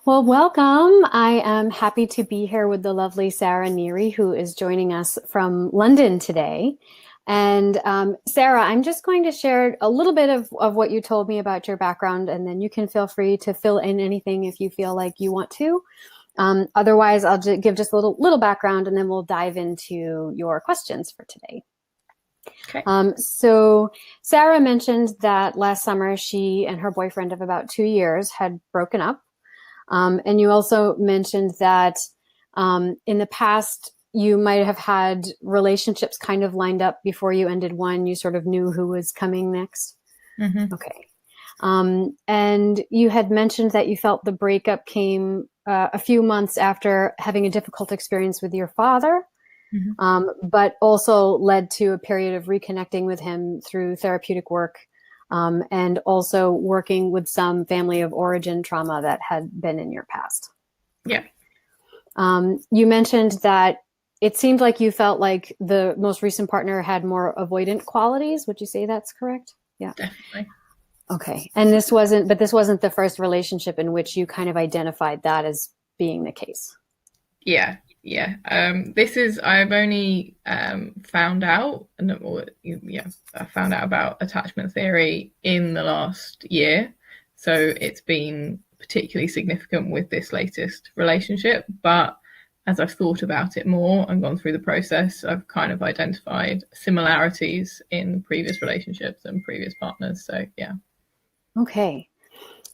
Well, welcome. I am happy to be here with the lovely Sarah Neary, who is joining us from London today. And Sarah, I'm just going to share a little bit of what you told me about your background, and then you can feel free to fill in anything if you feel like you want to. Otherwise, I'll give just a little background, and then we'll dive into your questions for today. Okay. So Sarah mentioned that last summer she and her boyfriend of about 2 years had broken up. And you also mentioned that in the past, you might have had relationships kind of lined up before you ended one. You sort of knew who was coming next. Mm-hmm. Okay. And you had mentioned that you felt the breakup came a few months after having a difficult experience with your father, but also led to a period of reconnecting with him through therapeutic work. And also working with some family of origin trauma that had been in your past. Yeah. You mentioned that it seemed like you felt like the most recent partner had more avoidant qualities. Would you say that's correct? Yeah. Definitely. Okay. And this wasn't the first relationship in which you kind of identified that as being the case. Yeah. I've only found out, I found out about attachment theory in the last year. So it's been particularly significant with this latest relationship. But as I've thought about it more and gone through the process, I've kind of identified similarities in previous relationships and previous partners. So, yeah. Okay.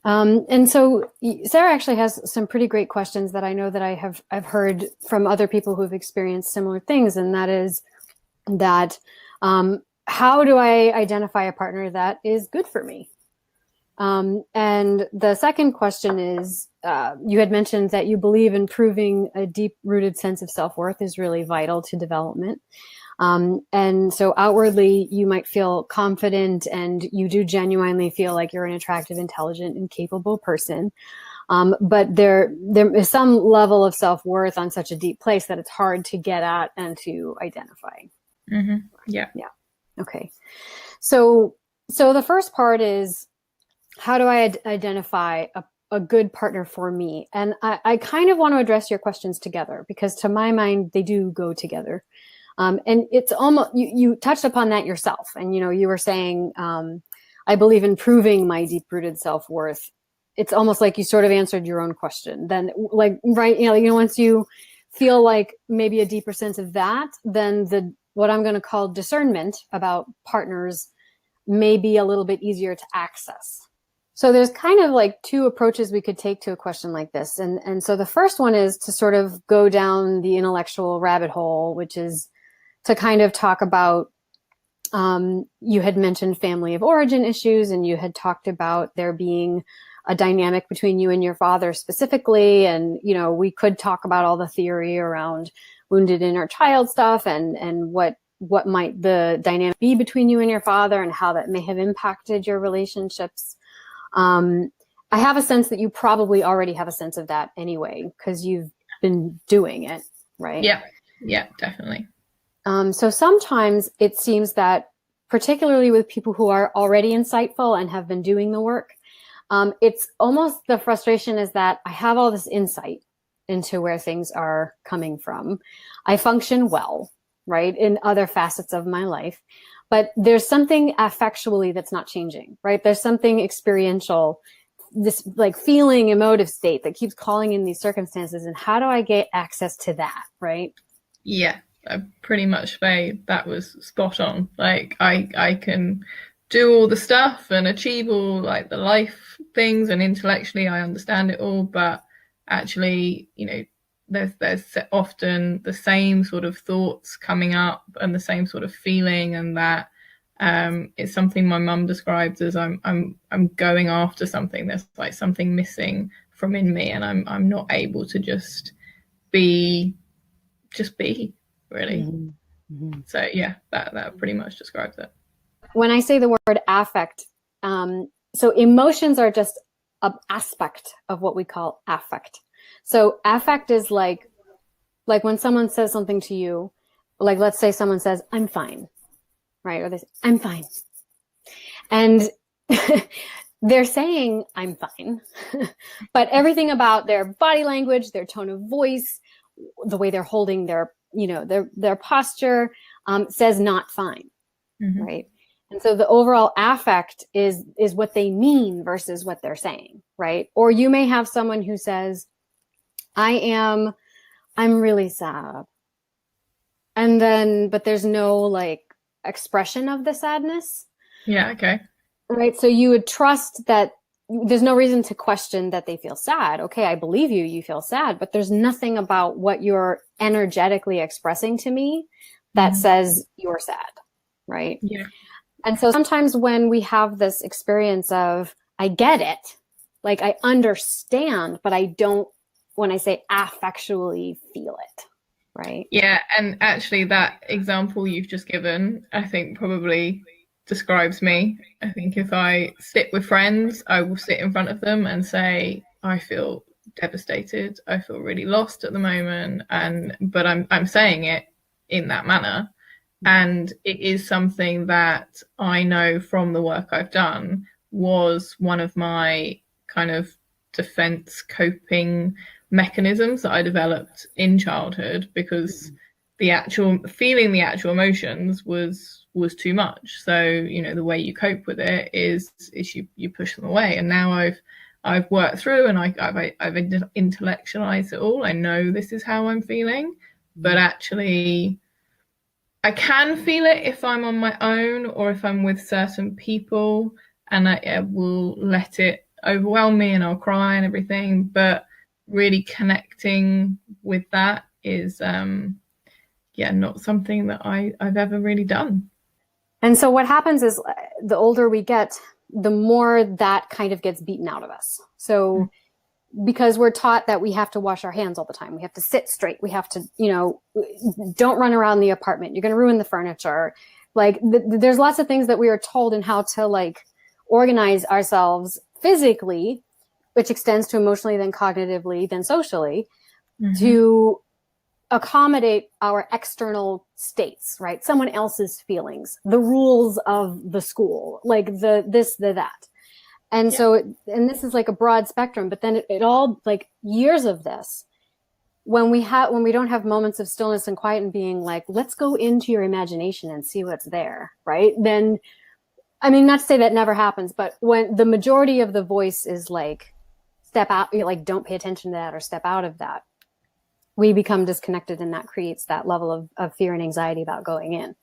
And so Sarah actually has some pretty great questions that I know that I've heard from other people who've experienced similar things. And that is that, how do I identify a partner that is good for me? And the second question is, you had mentioned that you believe improving a deep rooted sense of self-worth is really vital to development. And so outwardly, you might feel confident and you do genuinely feel like you're an attractive, intelligent, and capable person. But there is some level of self-worth on such a deep place that it's hard to get at and to identify. Mm-hmm. Yeah. Yeah. Okay. So the first part is, how do I identify a good partner for me? And I kind of want to address your questions together because to my mind, they do go together. And it's almost, you touched upon that yourself. And, you were saying, I believe in proving my deep rooted self-worth. It's almost like you sort of answered your own question. Then like, right. Once you feel like maybe a deeper sense of that, then what I'm going to call discernment about partners may be a little bit easier to access. So there's kind of like two approaches we could take to a question like this. And so the first one is to sort of go down the intellectual rabbit hole, which is to kind of talk about, you had mentioned family of origin issues, and you had talked about there being a dynamic between you and your father specifically. And, we could talk about all the theory around wounded inner child stuff and what might the dynamic be between you and your father and how that may have impacted your relationships. I have a sense that you probably already have a sense of that anyway, because you've been doing it, right? Yeah, definitely. So sometimes it seems that, particularly with people who are already insightful and have been doing the work, it's almost the frustration is that I have all this insight into where things are coming from. I function well, right, in other facets of my life. But there's something affectually that's not changing, right? There's something experiential, this like feeling, emotive state that keeps calling in these circumstances. And how do I get access to that, right? Yeah, I pretty much say that was spot on. Like I can do all the stuff and achieve all like the life things, and intellectually I understand it all, but actually, there's often the same sort of thoughts coming up and the same sort of feeling, and that it's something my mum describes as I'm going after something. There's like something missing from in me, and I'm not able to just be really. Mm-hmm. So yeah, that pretty much describes it. When I say the word affect, so emotions are just an aspect of what we call affect. So affect is like when someone says something to you, like let's say someone says, "I'm fine," right? Or they say, "I'm fine." And they're saying I'm fine, but everything about their body language, their tone of voice, the way they're holding their, their posture, says not fine, Mm-hmm. right? And so the overall affect is what they mean versus what they're saying, right? Or you may have someone who says, I'm really sad. And then, but there's no like expression of the sadness. Yeah, okay. Right. So you would trust that there's no reason to question that they feel sad. Okay, I believe you, you feel sad, but there's nothing about what you're energetically expressing to me that Mm-hmm. says you're sad. Right. Yeah. And so sometimes when we have this experience of, I get it, like I understand, but I don't, when I say affectually feel it. Right. Yeah, and actually that example you've just given, I think probably describes me. I think if I sit with friends, I will sit in front of them and say, I feel devastated, I feel really lost at the moment, but I'm saying it in that manner. And it is something that I know from the work I've done was one of my kind of defense coping mechanisms that I developed in childhood, because the actual emotions was too much. So, the way you cope with it is you push them away. And now I've worked through, and I've intellectualized it all. I know this is how I'm feeling, but actually I can feel it if I'm on my own or if I'm with certain people, and I will let it overwhelm me and I'll cry and everything. But really connecting with that is, not something that I've ever really done. And so what happens is the older we get, the more that kind of gets beaten out of us. So because we're taught that we have to wash our hands all the time. We have to sit straight. We have to, don't run around the apartment. You're going to ruin the furniture. Like there's lots of things that we are told in how to like organize ourselves physically, which extends to emotionally, then cognitively, then socially, to accommodate our external states, right? Someone else's feelings, the rules of the school, like the this, the that. And so, and this is like a broad spectrum, but then it all like years of this, when we don't have moments of stillness and quiet and being like, let's go into your imagination and see what's there. Right. Then, I mean, not to say that never happens, but when the majority of the voice is like, step out, like, don't pay attention to that or step out of that, we become disconnected, and that creates that level of fear and anxiety about going in.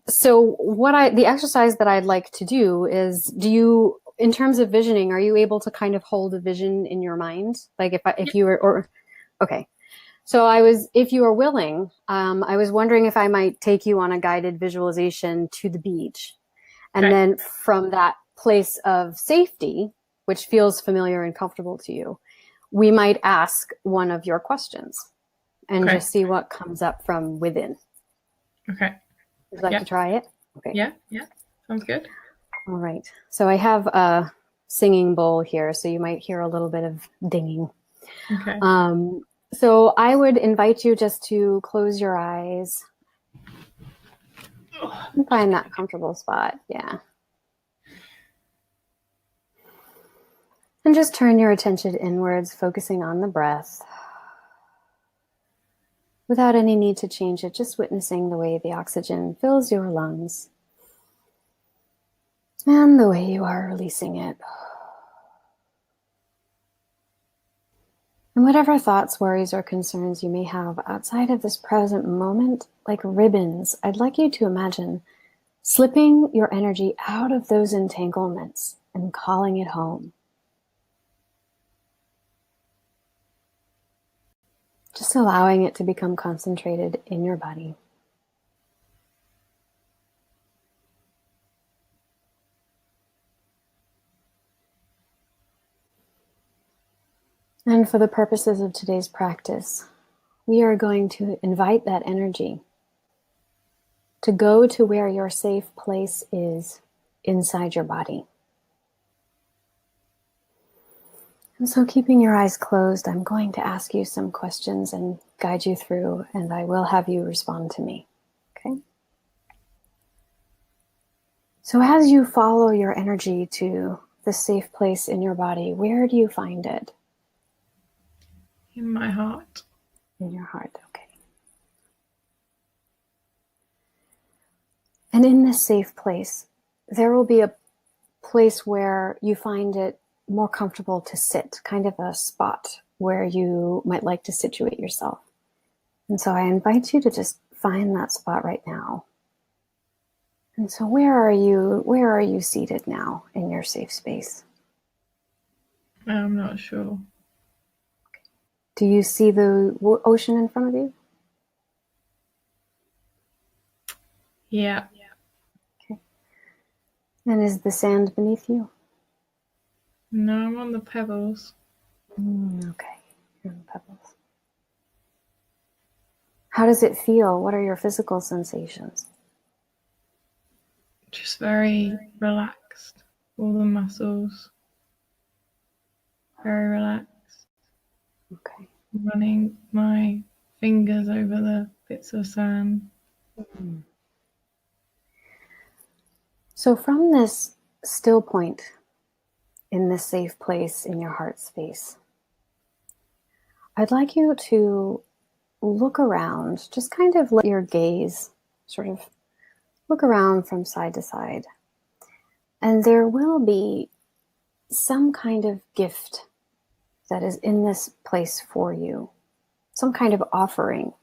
So the exercise that I'd like to do is, in terms of visioning, are you able to kind of hold a vision in your mind? Like if you were, okay. So if you are willing, I was wondering if I might take you on a guided visualization to the beach. And then from that place of safety, which feels familiar and comfortable to you, we might ask one of your questions and just see what comes up from within. Okay. Would you like to try it? Okay. Yeah. Sounds good. All right. So I have a singing bowl here, so you might hear a little bit of dinging. Okay. So I would invite you just to close your eyes and find that comfortable spot. Yeah. And just turn your attention inwards, focusing on the breath. Without any need to change it, just witnessing the way the oxygen fills your lungs and the way you are releasing it. And whatever thoughts, worries, or concerns you may have outside of this present moment, like ribbons, I'd like you to imagine slipping your energy out of those entanglements and calling it home. Just allowing it to become concentrated in your body. And for the purposes of today's practice, we are going to invite that energy to go to where your safe place is inside your body. And so keeping your eyes closed, I'm going to ask you some questions and guide you through, and I will have you respond to me. Okay? So as you follow your energy to the safe place in your body, where do you find it? In my heart. In your heart, okay. And in this safe place, there will be a place where you find it more comfortable to sit, kind of a spot where you might like to situate yourself. And so I invite you to just find that spot right now. And so where are you seated now in your safe space? I'm not sure. Do you see the ocean in front of you? Yeah. Okay. And is the sand beneath you? No, I'm on the pebbles. Okay, you're on the pebbles. How does it feel? What are your physical sensations? Just very relaxed. All the muscles. Very relaxed. Okay. Running my fingers over the bits of sand. Mm-hmm. So from this still point in this safe place in your heart space, I'd like you to look around, just kind of let your gaze sort of look around from side to side. And there will be some kind of gift that is in this place for you, some kind of offering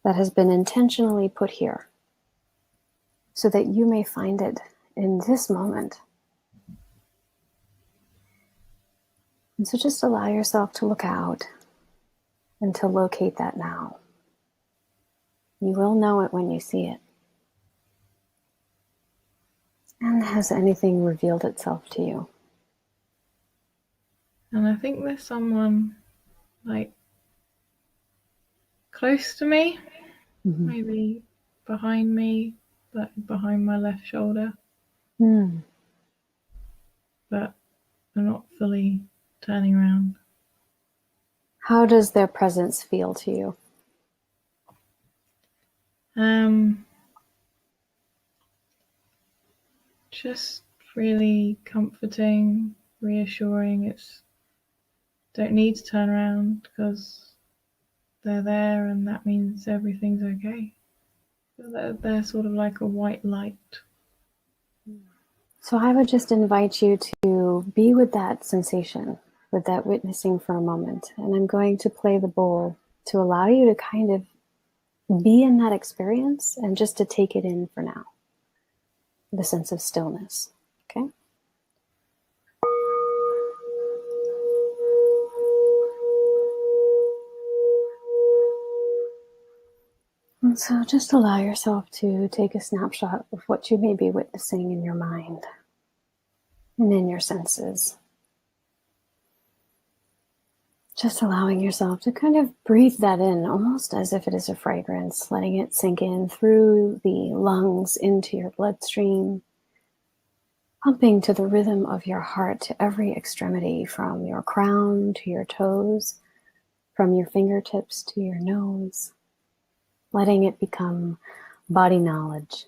that has been intentionally put here so that you may find it in this moment. And so just allow yourself to look out and to locate that now. You will know it when you see it. And has anything revealed itself to you? And I think there's someone like close to me, maybe behind me, like behind my left shoulder. But I'm not fully turning around. How does their presence feel to you? Just really comforting, reassuring. It's don't need to turn around because they're there, and that means everything's okay. They're sort of like a white light. So I would just invite you to be with that sensation, with that witnessing for a moment. And I'm going to play the bowl to allow you to kind of be in that experience and just to take it in for now. The sense of stillness. Okay? And so just allow yourself to take a snapshot of what you may be witnessing in your mind and in your senses. Just allowing yourself to kind of breathe that in, almost as if it is a fragrance, letting it sink in through the lungs into your bloodstream, pumping to the rhythm of your heart to every extremity, from your crown to your toes, from your fingertips to your nose, letting it become body knowledge.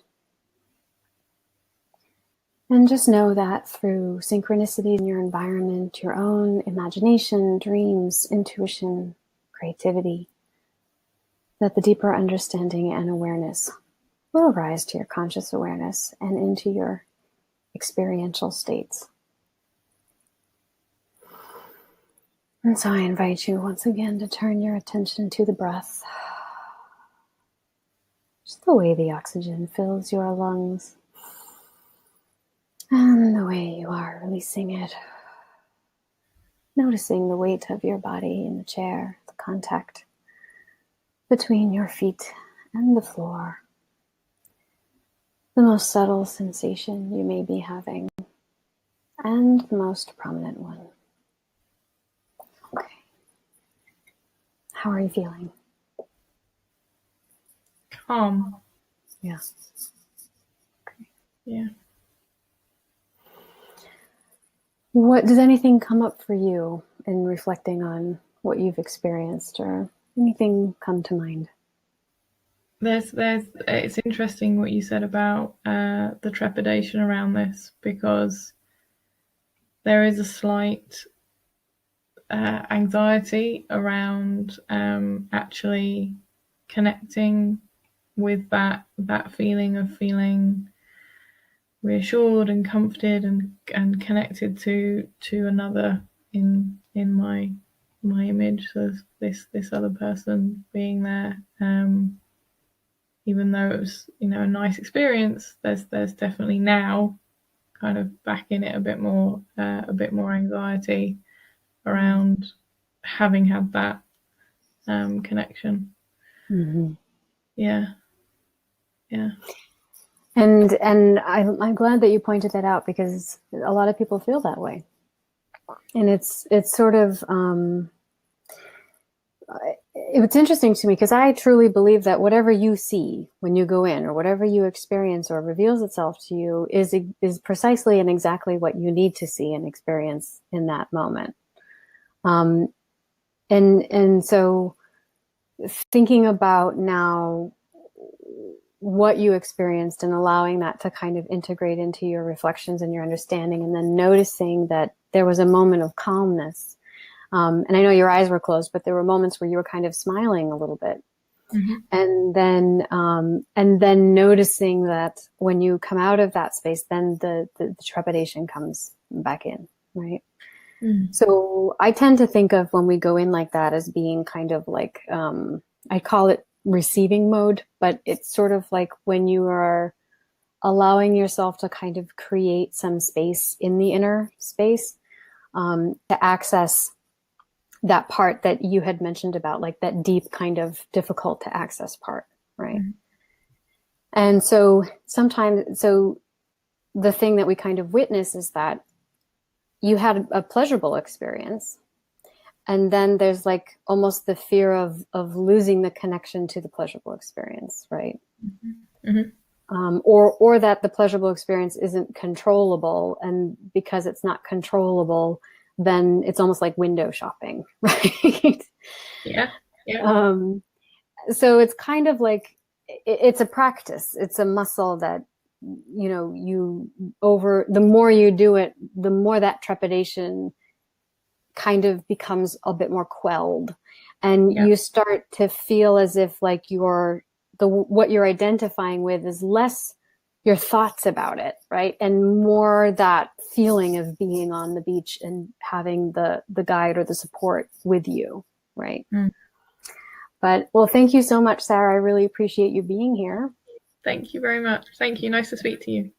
And just know that through synchronicity in your environment, your own imagination, dreams, intuition, creativity, that the deeper understanding and awareness will rise to your conscious awareness and into your experiential states. And so I invite you once again to turn your attention to the breath. Just the way the oxygen fills your lungs and the way you are releasing it. Noticing the weight of your body in the chair, the contact between your feet and the floor. The most subtle sensation you may be having and the most prominent one. Okay. How are you feeling? Calm. Yeah. Okay. Yeah. What does anything come up for you in reflecting on what you've experienced, or anything come to mind? it's interesting what you said about the trepidation around this, because there is a slight anxiety around actually connecting with that feeling of feeling reassured and comforted and connected to another in my image of this other person being there. Even though it was, you know, a nice experience, there's definitely now kind of back in it a bit more anxiety around having had that connection. Mm-hmm. Yeah, yeah, And I'm glad that you pointed that out, because a lot of people feel that way, and it's sort of it's interesting to me, because I truly believe that whatever you see when you go in, or whatever you experience or reveals itself to you, is precisely and exactly what you need to see and experience in that moment. Um, and so thinking about now what you experienced and allowing that to kind of integrate into your reflections and your understanding, and then noticing that there was a moment of calmness. And I know your eyes were closed, but there were moments where you were kind of smiling a little bit. mm-hmm. And then noticing that when you come out of that space, then the trepidation comes back in, right? Mm. So I tend to think of when we go in like that as being kind of like, I call it receiving mode, but it's sort of like when you are allowing yourself to kind of create some space in the inner space, to access that part that you had mentioned about, like that deep kind of difficult to access part, right? Mm. And so sometimes, so the thing that we kind of witness is that you had a pleasurable experience, and then there's like almost the fear of losing the connection to the pleasurable experience, right? Mm-hmm. Mm-hmm. Or that the pleasurable experience isn't controllable, and because it's not controllable, then it's almost like window shopping, right? Yeah, yeah, So it's kind of like, it's a practice, it's a muscle that, you know, you, over the more you do it, the more that trepidation kind of becomes a bit more quelled, and yeah, you start to feel as if like what you're identifying with is less your thoughts about it, right? And more that feeling of being on the beach and having the guide or the support with you, right? mm. But well, thank you so much, Sarah. I really appreciate you being here. Thank you very much. Thank you. Nice to speak to you.